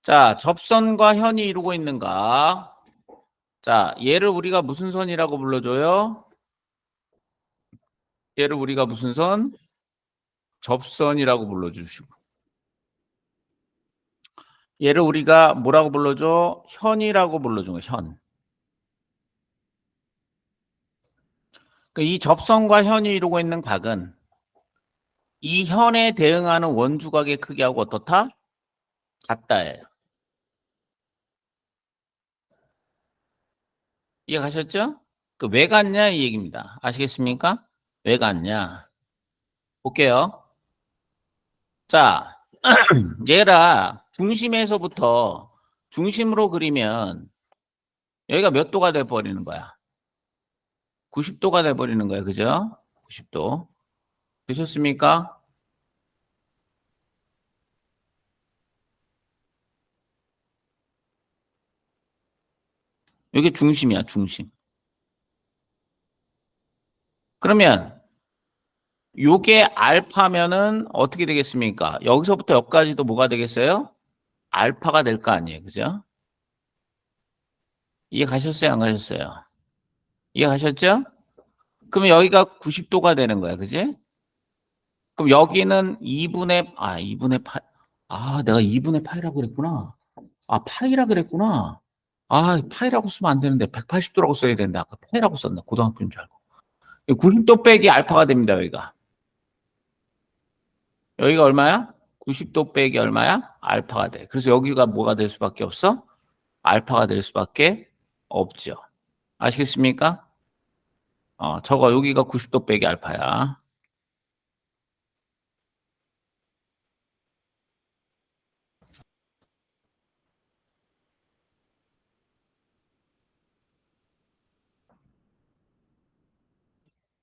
자, 접선과 현이 이루고 있는가? 자, 얘를 우리가 무슨 선이라고 불러줘요? 얘를 우리가 무슨 선? 접선이라고 불러주시고. 얘를 우리가 뭐라고 불러줘? 현이라고 불러준 거야, 현. 이 접선과 현이 이루고 있는 각은 이 현에 대응하는 원주각의 크기하고 어떻다? 같다예요. 이해가셨죠? 그 왜 같냐 이 얘기입니다. 아시겠습니까? 왜 같냐? 볼게요. 자, 얘라 중심에서부터 중심으로 그리면 여기가 몇 도가 돼 버리는 거야? 90도가 돼 버리는 거야. 그죠? 90도. 되셨습니까? 여기 중심이야, 중심. 그러면 요게 알파면은 어떻게 되겠습니까? 여기서부터 여기까지도 뭐가 되겠어요? 알파가 될 거 아니에요. 그죠? 이해 가셨어요? 안 가셨어요? 이해 가셨죠? 그러면 여기가 90도가 되는 거야. 그지? 그럼 여기는 2분의 8. 내가 2분의 파이라고 그랬구나. 파이라 그랬구나. 파이라고 쓰면 안 되는데 180도라고 써야 되는데 아까 파이라고 썼나? 고등학교인 줄 알고. 90도 빼기 알파가 됩니다, 여기가. 여기가 얼마야? 90도 빼기 얼마야? 알파가 돼. 그래서 여기가 뭐가 될 수밖에 없어? 알파가 될 수밖에 없죠. 아시겠습니까? 저거 여기가 90도 빼기 알파야.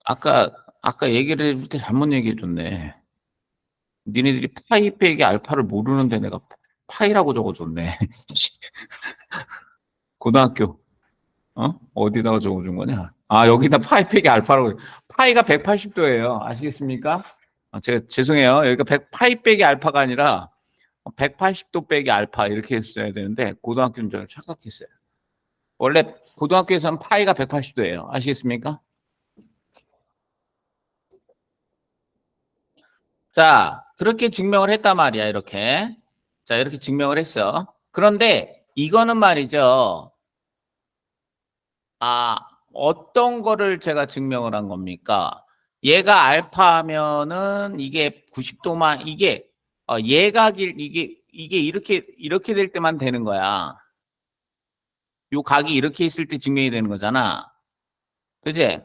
아까 얘기를 해줄 때 잘못 얘기해 줬네. 니네들이 파이 빼기 알파를 모르는데 내가 파이라고 적어줬네. 고등학교 어디다가 적어준 거냐? 여기다 파이 빼기 알파라고. 파이가 180도예요. 아시겠습니까? 제가 죄송해요. 여기가 파이 빼기 알파가 아니라 180도 빼기 알파 이렇게 했어야 되는데 고등학교는 저는 착각했어요. 원래 고등학교에서는 파이가 180도예요. 아시겠습니까? 자, 그렇게 증명을 했단 말이야, 이렇게. 자, 이렇게 증명을 했어. 그런데 이거는 말이죠. 어떤 거를 제가 증명을 한 겁니까? 얘가 알파면은 이게 90도만 이게 이게 이렇게 될 때만 되는 거야. 요 각이 이렇게 있을 때 증명이 되는 거잖아. 그지?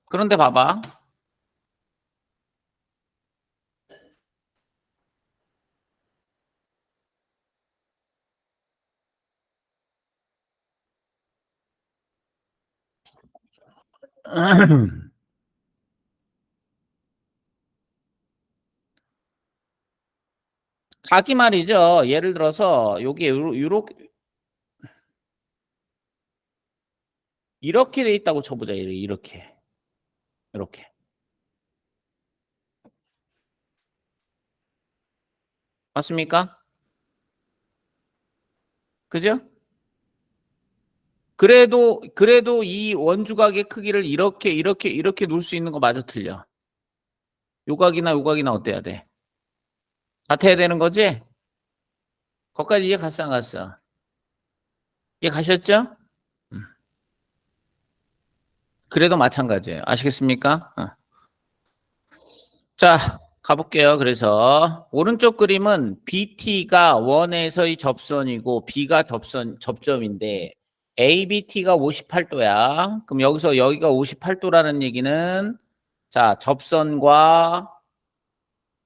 그런데 봐봐. 각이 말이죠. 예를 들어서 요게 이렇게 돼 있다고 쳐보자. 이렇게. 맞습니까? 그죠? 그래도 이 원주각의 크기를 이렇게 놓을 수 있는 거 마저 틀려. 요 각이나 어때야 돼? 같아야 되는 거지? 거기까지 이해 갔어, 안 갔어? 이해 가셨죠? 그래도 마찬가지예요. 아시겠습니까? 자, 가볼게요. 그래서 오른쪽 그림은 BT가 원에서의 접선이고 B가 접점인데 ABT가 58도야. 그럼 여기가 58도라는 얘기는 자, 접선과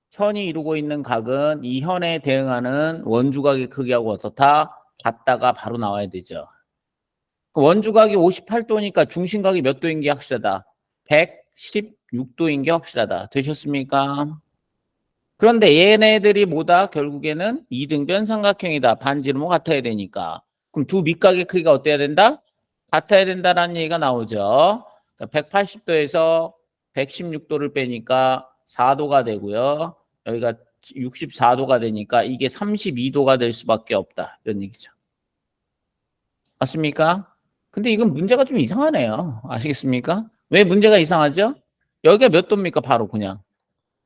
현이 이루고 있는 각은 이 현에 대응하는 원주각의 크기하고 어떻다? 같다가 바로 나와야 되죠. 그 원주각이 58도니까 중심각이 몇 도인 게 확실하다? 116도인 게 확실하다. 되셨습니까? 그런데 얘네들이 뭐다? 결국에는 이등변 삼각형이다. 반지름은 같아야 되니까. 그럼 두 밑각의 크기가 어때야 된다? 같아야 된다라는 얘기가 나오죠. 180도에서 116도를 빼니까 4도가 되고요. 여기가 64도가 되니까 이게 32도가 될 수밖에 없다. 이런 얘기죠. 맞습니까? 근데 이건 문제가 좀 이상하네요. 아시겠습니까? 왜 문제가 이상하죠? 여기가 몇 도입니까? 바로 그냥.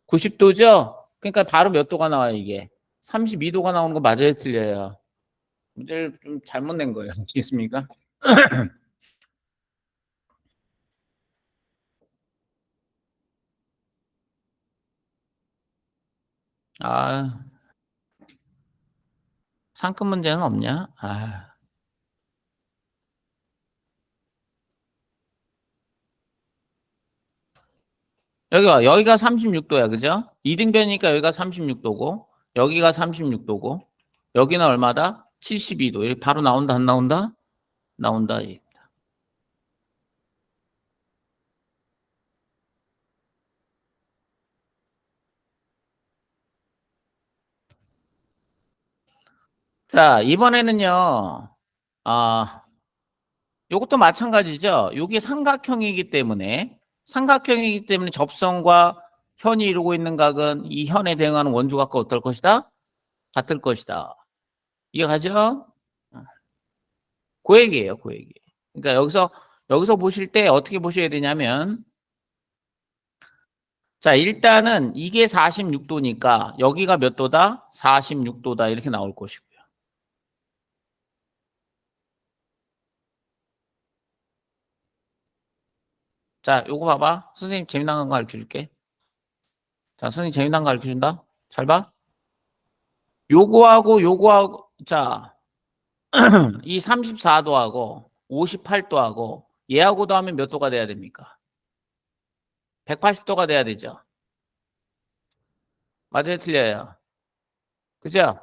90도죠? 그러니까 바로 몇 도가 나와요, 이게. 32도가 나오는 거 맞아요, 틀려요? 문제를 좀 잘못 낸 거예요. 아시겠습니까? 아, 상급 문제는 없냐? 아, 여기가 36도야, 그죠? 이등변이니까 여기가 36도고, 여기가 36도고, 여기는 얼마다? 72도. 여기 바로 나온다, 안 나온다? 나온다. 자, 이번에는요, 아, 요것도 마찬가지죠. 요게 삼각형이기 때문에 접선과 현이 이루고 있는 각은 이 현에 대응하는 원주각과 어떨 것이다? 같을 것이다. 이해가죠? 그 얘기예요, 그 얘기. 그러니까 여기서 보실 때 어떻게 보셔야 되냐면, 자, 일단은 이게 46도니까 여기가 몇 도다? 46도다. 이렇게 나올 것이고요. 자, 요거 봐봐. 선생님 재미난 거 가르쳐 줄게. 자, 선생님 재미난 거 가르쳐 준다. 잘 봐. 요거하고, 자, 이 34도하고 58도하고 얘하고 더하면 몇 도가 돼야 됩니까? 180도가 돼야 되죠. 맞아요, 틀려요. 그죠?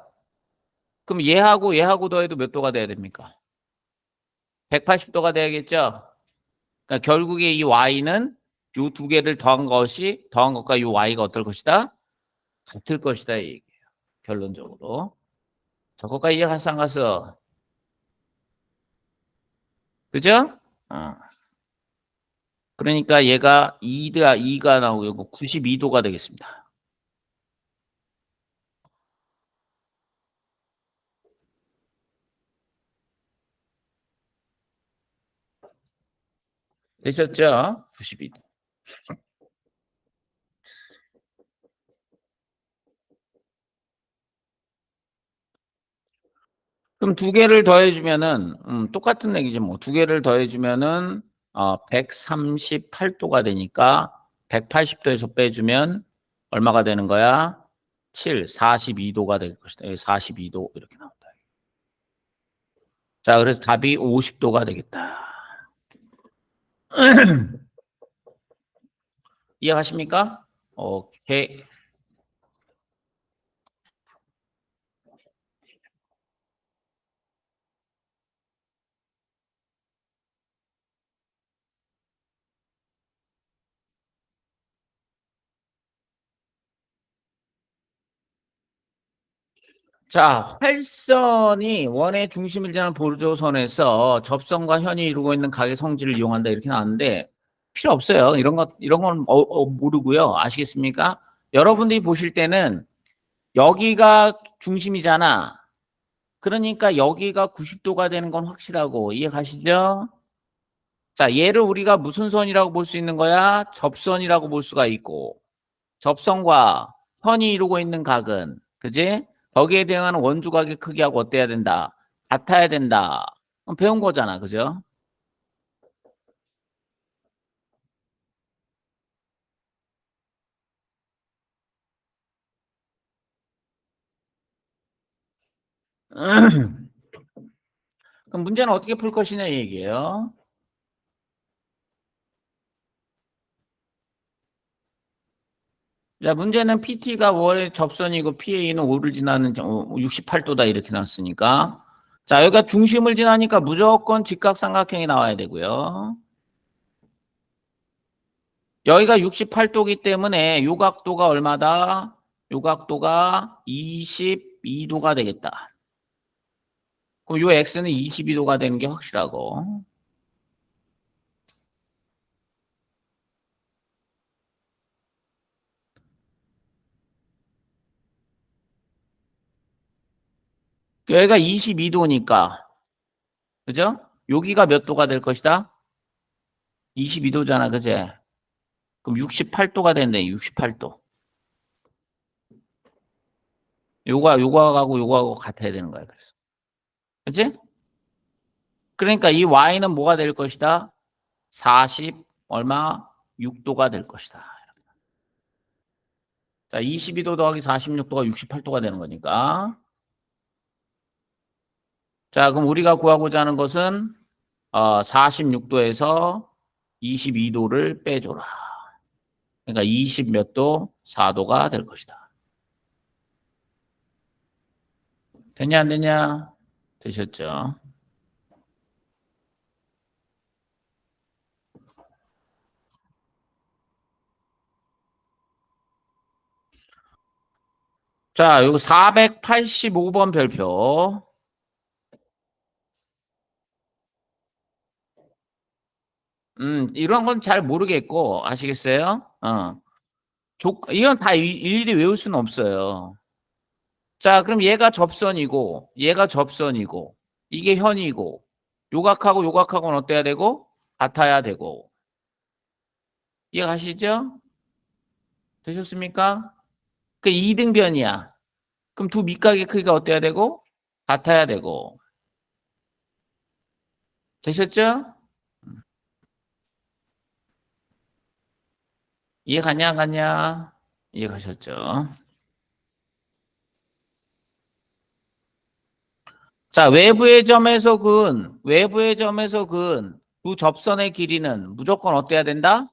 그럼 얘하고 더해도 몇 도가 돼야 됩니까? 180도가 돼야겠죠? 그러니까 결국에 이 y는 요 두 개를 더한 것과 이 y가 어떨 것이다? 같을 것이다. 이 얘기예요. 결론적으로. 저것과 이해 가서 안 가서. 그죠? 어. 그러니까 얘가 2가 나오고 92도가 되겠습니다. 되셨죠? 92도. 그럼 두 개를 더해주면은 똑같은 얘기죠. 뭐 두 개를 더해주면은 138도가 되니까 180도에서 빼주면 얼마가 되는 거야? 7, 42도가 될 것이다. 42도 이렇게 나온다. 자, 그래서 답이 50도가 되겠다. 이해가십니까? 오케이. 자, 활선이 원의 중심을 지나는 보조선에서 접선과 현이 이루고 있는 각의 성질을 이용한다 이렇게 나왔는데 필요 없어요. 이런 건 모르고요. 아시겠습니까? 여러분들이 보실 때는 여기가 중심이잖아. 그러니까 여기가 90도가 되는 건 확실하고 이해 가시죠? 자, 얘를 우리가 무슨 선이라고 볼 수 있는 거야? 접선이라고 볼 수가 있고 접선과 현이 이루고 있는 각은 그지? 거기에 대응하는 원주각의 크기하고 어때야 된다? 같아야 된다. 그럼 배운 거잖아. 그죠? 그럼 문제는 어떻게 풀 것이냐 이 얘기예요. 자, 문제는 PT가 월의 접선이고 PA는 5를 지나는 68도다 이렇게 나왔으니까 자, 여기가 중심을 지나니까 무조건 직각삼각형이 나와야 되고요. 여기가 68도기 때문에 요 각도가 얼마다? 요 각도가 22도가 되겠다. 그럼 요 x는 22도가 되는 게 확실하고. 여기가 22도니까. 그죠? 여기가 몇 도가 될 것이다? 22도잖아. 그제? 그럼 68도가 된대. 68도. 요거하고 같아야 되는 거야. 그래서. 그치? 그러니까 이 y는 뭐가 될 것이다? 40 얼마? 6도가 될 것이다. 자, 22도 더하기 46도가 68도가 되는 거니까. 자, 그럼 우리가 구하고자 하는 것은 46도에서 22도를 빼줘라. 그러니까 20 몇 도? 4도가 될 것이다. 됐냐 안 됐냐? 되셨죠? 자, 요거 485번 별표. 이런 건 잘 모르겠고, 아시겠어요? 이건 다 일일이 외울 수는 없어요. 자, 그럼 얘가 접선이고, 얘가 접선이고, 이게 현이고, 요각하고 요각하고는 어때야 되고? 같아야 되고. 이해가시죠? 되셨습니까? 그 이등변이야. 그럼 두 밑각의 크기가 어때야 되고? 같아야 되고. 되셨죠? 이해 가냐, 안 가냐? 이해 가셨죠? 자, 외부의 점에서 근 두 접선의 길이는 무조건 어때야 된다?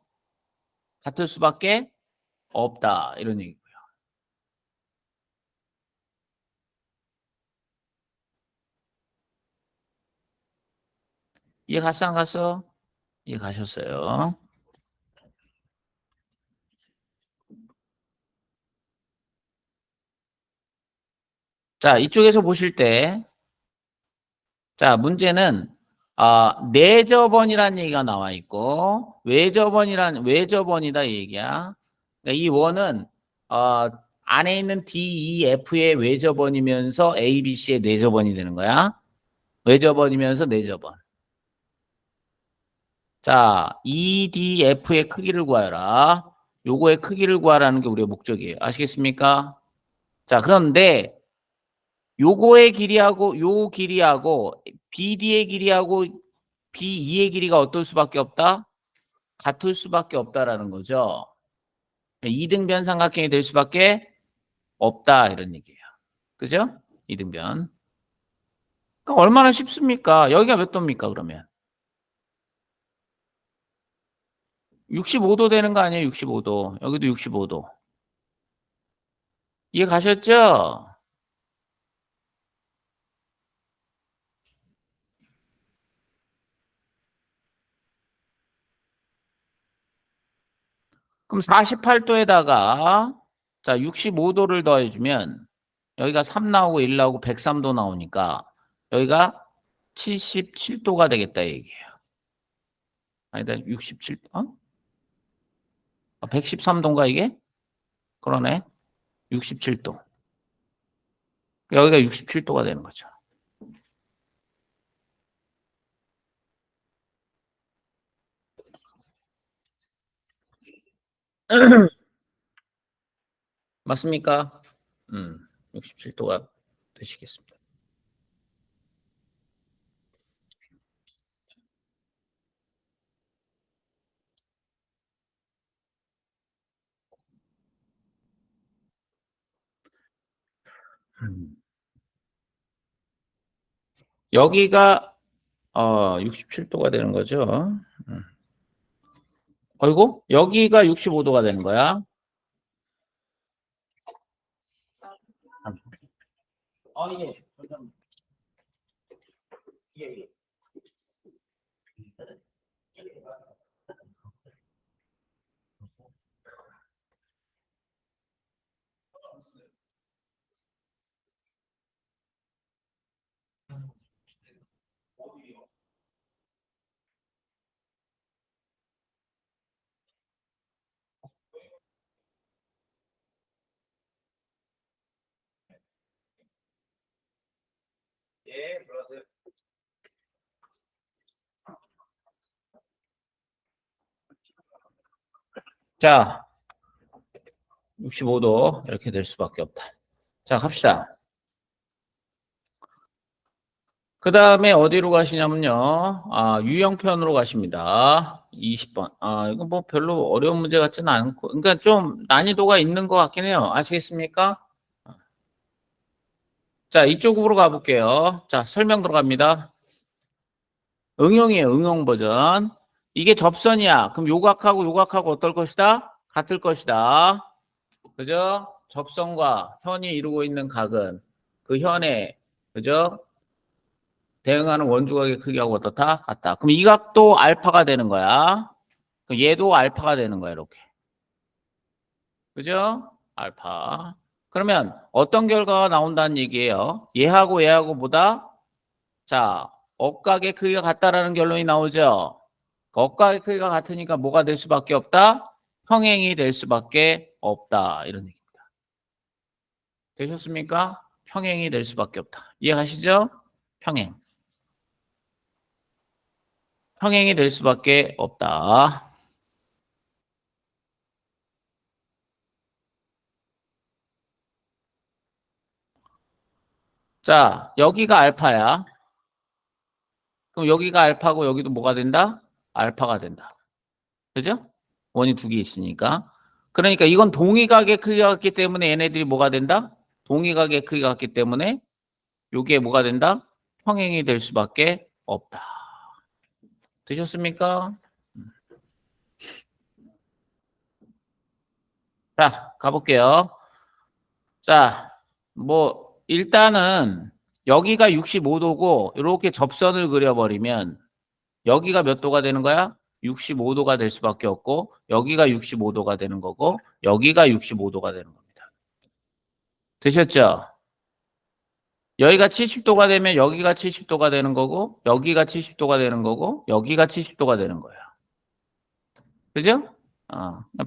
같을 수밖에 없다. 이런 얘기고요. 이해 갔어, 안 갔어? 이해 가셨어요? 자, 이쪽에서 보실 때, 자, 문제는, 내저번이라는 얘기가 나와 있고, 외저번이다 이 얘기야. 그러니까 이 원은, 어, 안에 있는 D, E, F의 외저번이면서 A, B, C의 내저번이 되는 거야. 외저번이면서 내저번. 자, EDF의 크기를 구하라. 요거의 크기를 구하라는 게 우리의 목적이에요. 아시겠습니까? 자, 그런데 요거의 길이하고 요 길이하고 BD의 길이하고 B2의 길이가 어떨 수밖에 없다? 같을 수밖에 없다라는 거죠. 이등변 삼각형이 될 수밖에 없다 이런 얘기예요. 그죠? 이등변. 그러니까 얼마나 쉽습니까? 여기가 몇 도입니까, 그러면? 65도 되는 거 아니에요? 65도. 여기도 65도. 이해 가셨죠? 그럼 48도에다가 자 65도를 더해주면 여기가 3 나오고 1 나오고 103도 나오니까 여기가 77도가 되겠다 얘기예요. 아니다 67 113도인가 이게? 그러네. 67도. 여기가 67도가 되는 거죠. 맞습니까? 67도가 되시겠습니다. 음. 여기가 67도가 되는 거죠. 음. 어이구 여기가 65도가 되는 거야. 예. 예, 예. 자, 65도 이렇게 될 수밖에 없다. 자, 갑시다. 그 다음에 어디로 가시냐면요. 유형편으로 가십니다. 20번. 이거 뭐 별로 어려운 문제 같지는 않고, 그러니까 좀 난이도가 있는 것 같긴 해요. 아시겠습니까? 자, 이쪽으로 가볼게요. 자, 설명 들어갑니다. 응용이에요. 응용 버전. 이게 접선이야. 그럼 요각하고 요각하고 어떨 것이다? 같을 것이다. 그죠? 접선과 현이 이루고 있는 각은 그 현에, 그죠? 대응하는 원주각의 크기하고 어떻다? 같다. 그럼 이 각도 알파가 되는 거야. 그럼 얘도 알파가 되는 거야, 이렇게. 그죠? 알파. 그러면 어떤 결과가 나온다는 얘기예요? 얘하고 얘하고 보다 자, 억각의 크기가 같다라는 결론이 나오죠. 억각의 크기가 같으니까 뭐가 될 수밖에 없다? 평행이 될 수밖에 없다. 이런 얘기입니다. 되셨습니까? 평행이 될 수밖에 없다. 이해가시죠? 평행. 평행이 될 수밖에 없다. 자, 여기가 알파야. 그럼 여기가 알파고 여기도 뭐가 된다? 알파가 된다. 그죠? 원이 두 개 있으니까. 그러니까 이건 동위각의 크기가 같기 때문에 얘네들이 뭐가 된다? 동위각의 크기가 같기 때문에 요게 뭐가 된다? 평행이 될 수밖에 없다. 되셨습니까? 자, 가볼게요. 자, 뭐 일단은 여기가 65도고 이렇게 접선을 그려버리면 여기가 몇 도가 되는 거야? 65도가 될 수밖에 없고 여기가 65도가 되는 거고 여기가 65도가 되는 겁니다. 되셨죠? 여기가 70도가 되면 여기가 70도가 되는 거고 여기가 70도가 되는 거고 여기가 70도가 되는 거예요. 그죠?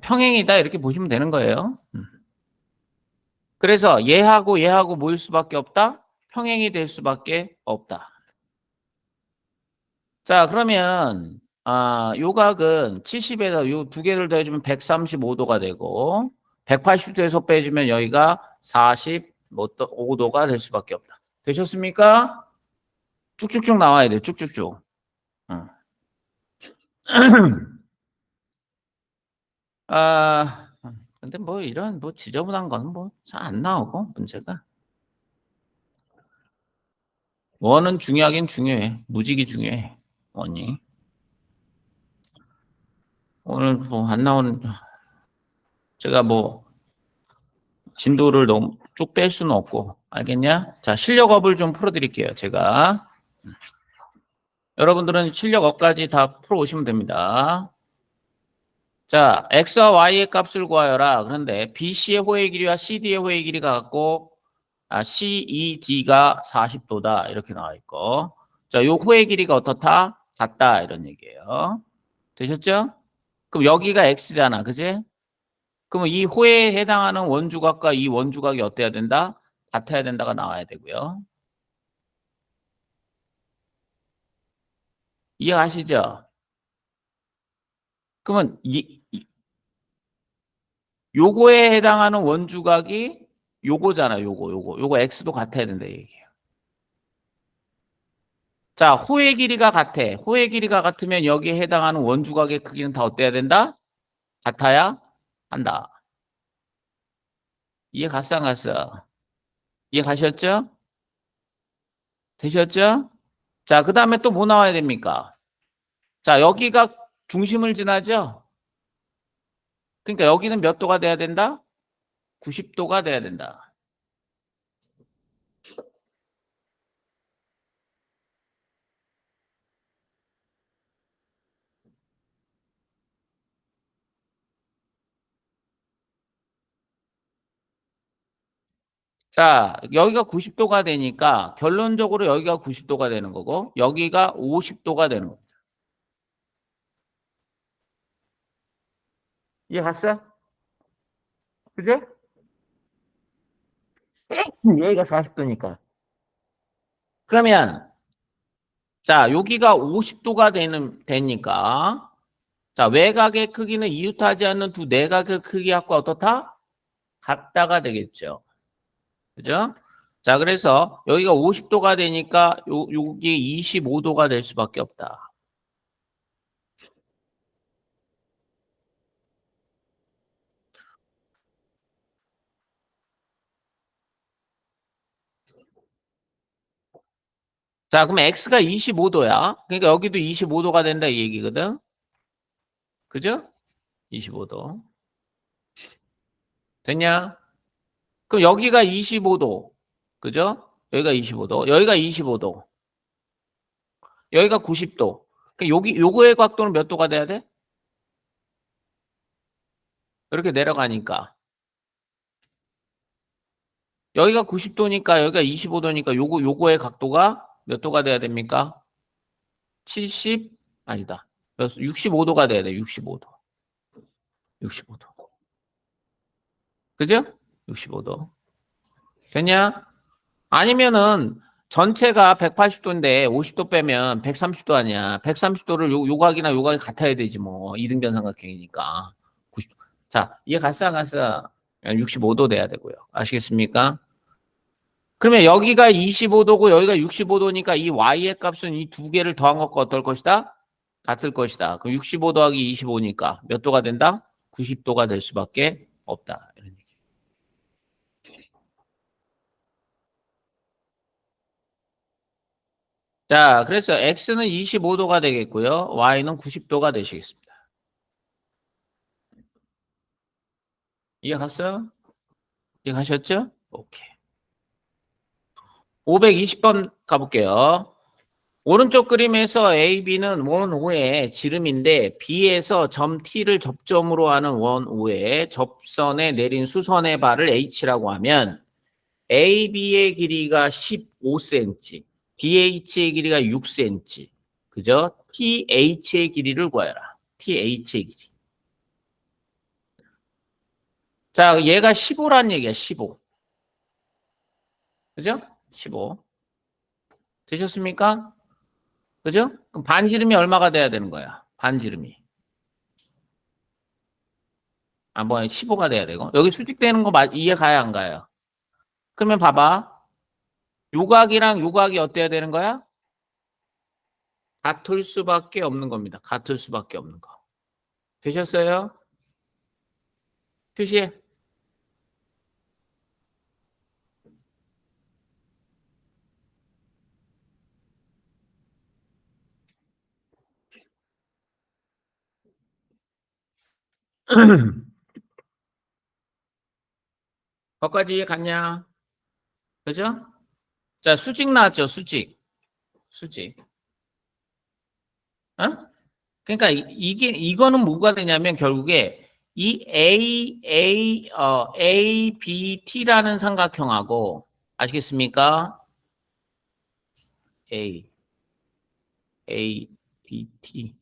평행이다 이렇게 보시면 되는 거예요. 그래서 얘하고 얘하고 모일 수밖에 없다? 평행이 될 수밖에 없다. 자, 그러면 요 각은 70에다 요 두 개를 더해주면 135도가 되고 180도에서 빼주면 여기가 45도가 될 수밖에 없다. 되셨습니까? 쭉쭉쭉 나와야 돼. 쭉쭉쭉. 응. 아, 근데 뭐 이런 뭐 지저분한 거는 뭐 잘 안 나오고 문제가. 원은 중요하긴 중요해. 무직이 중요해. 원이. 오늘 뭐 안 나오는 제가 뭐 진도를 너무 쭉 뺄 수는 없고 알겠냐? 자, 실력업을 좀 풀어드릴게요. 제가 여러분들은 실력업까지 다 풀어오시면 됩니다. 자, x와 y의 값을 구하여라. 그런데 BC의 호의 길이와 CD의 호의 길이가 같고 CED가 40도다 이렇게 나와 있고 자, 요 호의 길이가 어떻다? 같다 이런 얘기예요. 되셨죠? 그럼 여기가 x잖아, 그지? 그러면 이 호에 해당하는 원주각과 이 원주각이 어때야 된다? 같아야 된다가 나와야 되고요. 이해가시죠? 그러면 요거에 해당하는 원주각이 요거잖아, 요거 x도 같아야 된다 얘기예요. 자, 호의 길이가 같아. 호의 길이가 같으면 여기에 해당하는 원주각의 크기는 다 어때야 된다? 같아야 한다. 이해 갔어, 안 갔어? 이해 가셨죠? 되셨죠? 자, 그 다음에 또 뭐 나와야 됩니까? 자, 여기가 중심을 지나죠? 그러니까 여기는 몇 도가 돼야 된다? 90도가 돼야 된다. 자, 여기가 90도가 되니까 결론적으로 여기가 90도가 되는 거고 여기가 50도가 되는 겁니다. 이해 갔어? 그죠? 여기가 40도니까. 그러면 자, 여기가 50도가 되니까 자, 외곽의 크기는 이웃하지 않는 두 내각의 크기하고 어떻다? 같다가 되겠죠. 그죠? 자, 그래서 여기가 50도가 되니까 여기 25도가 될 수밖에 없다. 자, 그럼 x가 25도야. 그러니까 여기도 25도가 된다 이 얘기거든. 그죠? 25도. 됐냐? 그럼 여기가 25도. 그죠? 여기가 25도. 여기가 25도. 여기가 90도. 그러니까 요거의 각도는 몇 도가 돼야 돼? 이렇게 내려가니까. 여기가 90도니까 여기가 25도니까 요거의 각도가 몇 도가 돼야 됩니까? 70 아니다. 65도가 돼야 돼. 65도. 65도. 그죠? 65도. 됐냐? 아니면은 전체가 180도인데 50도 빼면 130도 아니야. 130도를 요각이나 요각이 같아야 되지 뭐. 이등변 삼각형이니까. 90도. 자, 이해 갔어? 65도 돼야 되고요. 아시겠습니까? 그러면 여기가 25도고 여기가 65도니까 이 y의 값은 이 두 개를 더한 것과 어떨 것이다? 같을 것이다. 그럼 65 더하기 25니까 몇 도가 된다? 90도가 될 수밖에 없다. 이런 얘기. 자, 그래서 x는 25도가 되겠고요. y는 90도가 되시겠습니다. 이해갔어요? 이해가셨죠? 오케이. 520번 가볼게요. 오른쪽 그림에서 A, B는 원 O의 지름인데 B에서 점 T를 접점으로 하는 원 O의 접선에 내린 수선의 발을 H라고 하면 A, B의 길이가 15cm, BH의 길이가 6cm. 그죠? TH의 길이를 구하라. TH의 길이. 자, 얘가 15란 얘기야, 15. 그죠? 15. 되셨습니까? 그죠? 그럼 반지름이 얼마가 돼야 되는 거야? 반지름이. 아, 뭐 15가 돼야 되고. 여기 수직되는 거 이해 가야 안 가요? 그러면 봐봐. 요각이랑 요각이 어때야 되는 거야? 같을 수밖에 없는 겁니다. 같을 수밖에 없는 거. 되셨어요? 표시해. 거기까지 이해 갔냐? 그죠? 자, 수직 나왔죠, 수직. 수직. 어? 그러니까 이거는 뭐가 되냐면 결국에 이 ABT라는 삼각형하고 아시겠습니까? ABT.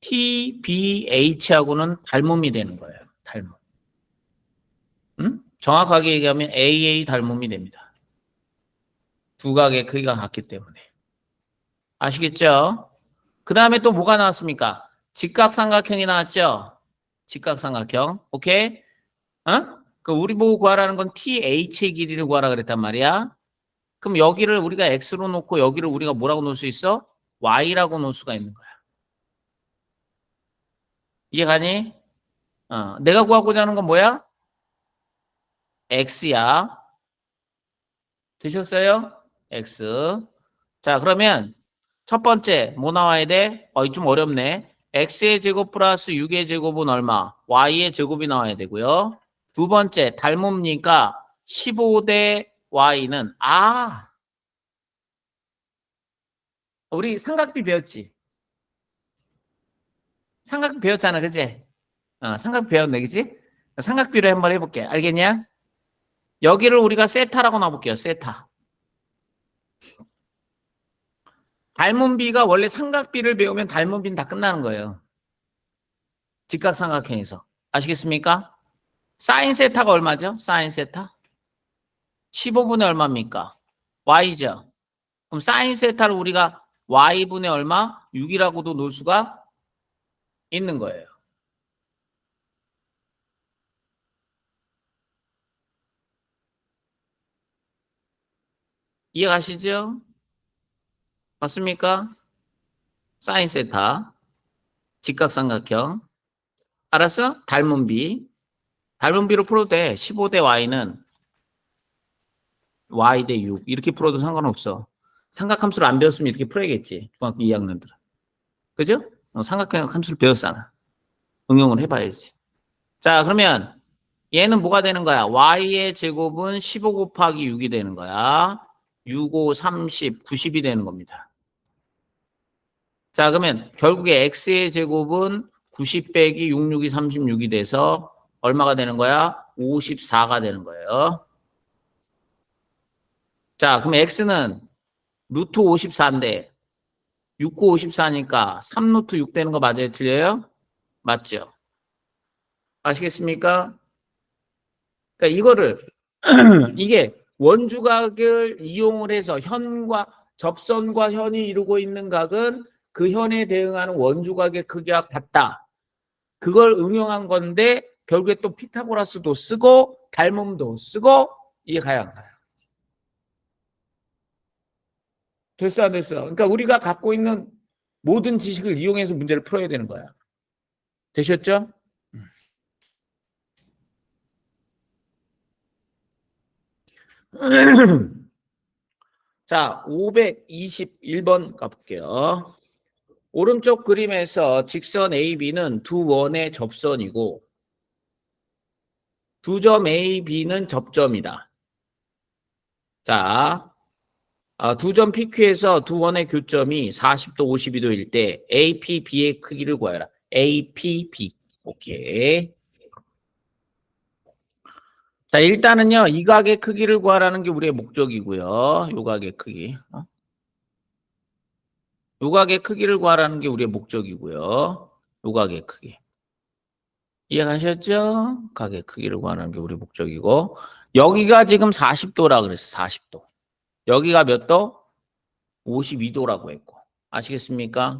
TBH하고는 닮음이 되는 거예요. 닮음. 응? 정확하게 얘기하면 AA 닮음이 됩니다. 두 각의 크기가 같기 때문에. 아시겠죠? 그 다음에 또 뭐가 나왔습니까? 직각삼각형이 나왔죠? 직각삼각형. 오케이? 어? 그 우리 보고 구하라는 건 TH의 길이를 구하라 그랬단 말이야. 그럼 여기를 우리가 X로 놓고 여기를 우리가 뭐라고 놓을 수 있어? Y라고 놓을 수가 있는 거야. 이해가니? 내가 구하고자 하는 건 뭐야? X야. 되셨어요? X. 자, 그러면 첫 번째 뭐 나와야 돼? 좀 어렵네. x의 제곱 플러스 6의 제곱은 얼마? y의 제곱이 나와야 되고요. 두 번째 닮음니까 15대 y는 우리 삼각비 배웠지? 삼각비 배웠잖아, 그치? 삼각비 배웠네, 그치? 삼각비로 한번 해볼게. 알겠냐? 여기를 우리가 세타라고 놔볼게요. 세타. 닮음비가 원래 삼각비를 배우면 닮음비는 다 끝나는 거예요. 직각삼각형에서. 아시겠습니까? 사인 세타가 얼마죠? 사인 세타? 15분의 얼마입니까? y죠. 그럼 사인 세타를 우리가 y분의 얼마? 6이라고도 놓을 수가 있는 거예요. 이해가시죠? 맞습니까? 사인 세타, 직각삼각형. 알았어? 닮은 비. 닮은 비로 풀어도 돼. 15 대 y는 y 대 6. 이렇게 풀어도 상관없어. 삼각함수를 안 배웠으면 이렇게 풀어야겠지. 중학교 2학년들은. 그죠? 삼각함수를 배웠잖아. 응용을 해봐야지. 자, 그러면 얘는 뭐가 되는 거야? y의 제곱은 15 곱하기 6이 되는 거야. 6, 5, 30, 90이 되는 겁니다. 자, 그러면 결국에 x의 제곱은 90 빼기 6, 6이 36이 돼서 얼마가 되는 거야? 54가 되는 거예요. 자, 그럼 x는 루트 54인데 6, 9, 54니까 3 루트 6 되는 거 맞아요? 틀려요? 맞죠? 아시겠습니까? 그러니까 이거를 이게 원주각을 이용을 해서 현과 접선과 현이 이루고 있는 각은 그 현에 대응하는 원주각의 크기가 같다. 그걸 응용한 건데 결국에 또 피타고라스도 쓰고 닮음도 쓰고 이게 가야 안 가요. 됐어 안 됐어? 그러니까 우리가 갖고 있는 모든 지식을 이용해서 문제를 풀어야 되는 거야. 되셨죠? 자, 521번 가볼게요. 오른쪽 그림에서 직선 AB는 두 원의 접선이고 두 점 AB는 접점이다. 자, 두 점 PQ에서 두 원의 교점이 40도, 52도일 때 APB의 크기를 구하라. APB. 오케이. 자, 일단은요, 이 각의 크기를 구하라는 게 우리의 목적이고요. 요 각의 크기. 요 각의 크기를 구하라는 게 우리의 목적이고요. 요 각의 크기. 이해가셨죠? 각의 크기를 구하는 게 우리 목적이고 여기가 지금 40도라 그랬어. 40도. 여기가 몇 도? 52도라고 했고. 아시겠습니까?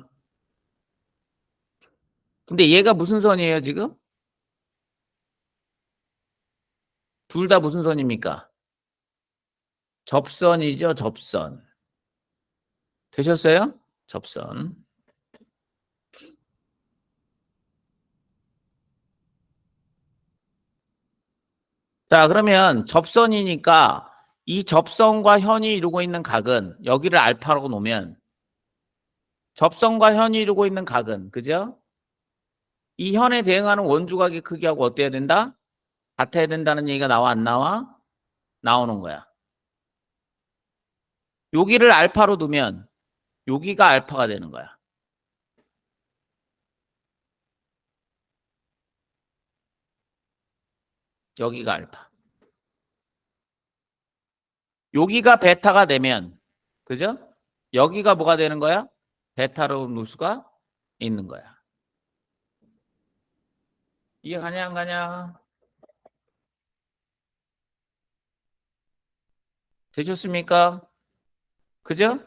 근데 얘가 무슨 선이에요, 지금? 둘 다 무슨 선입니까? 접선이죠, 접선. 되셨어요? 접선. 자, 그러면 접선이니까 이 접선과 현이 이루고 있는 각은 여기를 알파라고 놓으면 접선과 현이 이루고 있는 각은, 그죠? 이 현에 대응하는 원주각의 크기하고 어때야 된다? 같아야 된다는 얘기가 나와 안 나와? 나오는 거야. 여기를 알파로 두면 여기가 알파가 되는 거야. 여기가 알파. 여기가 베타가 되면 그죠? 여기가 뭐가 되는 거야? 베타로 놓을 수가 있는 거야. 이해 가냐 안 가냐? 되셨습니까? 그죠?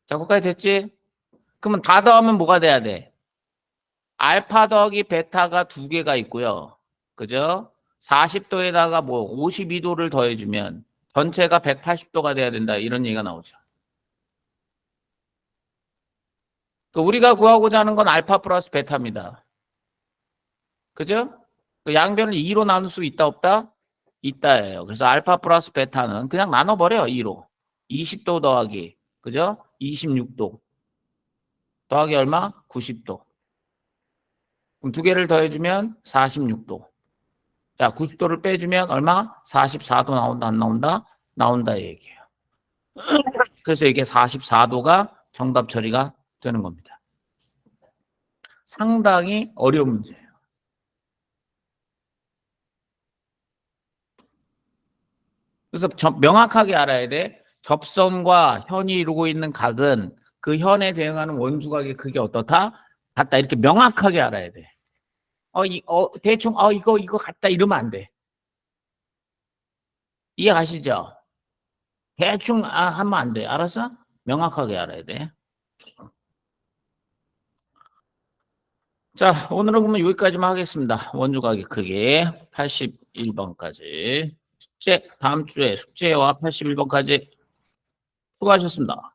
자, 거기까지 됐지? 그러면 다 더하면 뭐가 돼야 돼? 알파 더하기 베타가 두 개가 있고요. 그죠? 40도에다가 뭐 52도를 더해주면 전체가 180도가 돼야 된다. 이런 얘기가 나오죠. 우리가 구하고자 하는 건 알파 플러스 베타입니다. 그죠? 그 양변을 2로 나눌 수 있다 없다? 있다예요. 그래서 알파 플러스 베타는 그냥 나눠버려 2로. 20도 더하기 그죠? 26도 더하기 얼마? 90도. 그럼 두 개를 더해주면 46도. 자, 90도를 빼주면 얼마? 44도 나온다 안 나온다? 나온다 얘기예요. 그래서 이게 44도가 정답 처리가 되는 겁니다. 상당히 어려운 문제예요. 그래서 명확하게 알아야 돼. 접선과 현이 이루고 있는 각은 그 현에 대응하는 원주각의 크기 어떻다? 같다. 이렇게 명확하게 알아야 돼. 대충, 이거 같다. 이러면 안 돼. 이해 가시죠? 대충 하면 안 돼. 알았어? 명확하게 알아야 돼. 자, 오늘은 그러면 여기까지만 하겠습니다. 원주 가격 크기 81번까지. 숙제, 다음 주에 숙제와 81번까지 수고하셨습니다.